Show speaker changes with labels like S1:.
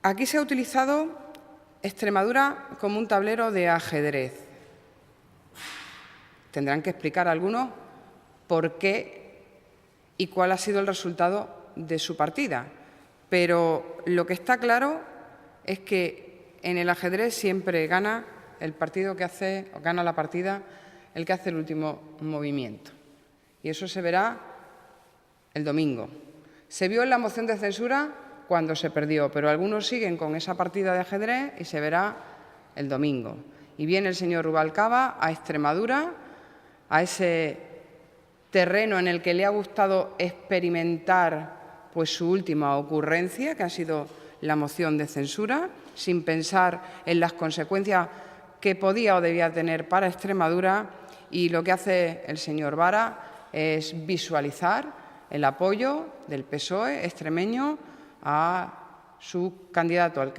S1: Aquí se ha utilizado Extremadura como un tablero de ajedrez. Tendrán que explicar algunos por qué y cuál ha sido el resultado de su partida. Pero lo que está claro es que en el ajedrez siempre gana el partido que hace, o gana la partida, el que hace el último movimiento. Y eso se verá el domingo. Se vio en la moción de censura cuando se perdió, pero algunos siguen con esa partida de ajedrez y se verá el domingo. Y viene el señor Rubalcaba a Extremadura, a ese terreno en el que le ha gustado experimentar pues su última ocurrencia, que ha sido la moción de censura, sin pensar en las consecuencias que podía o debía tener para Extremadura, y lo que hace el señor Vara es visualizar el apoyo del PSOE extremeño a su candidato al que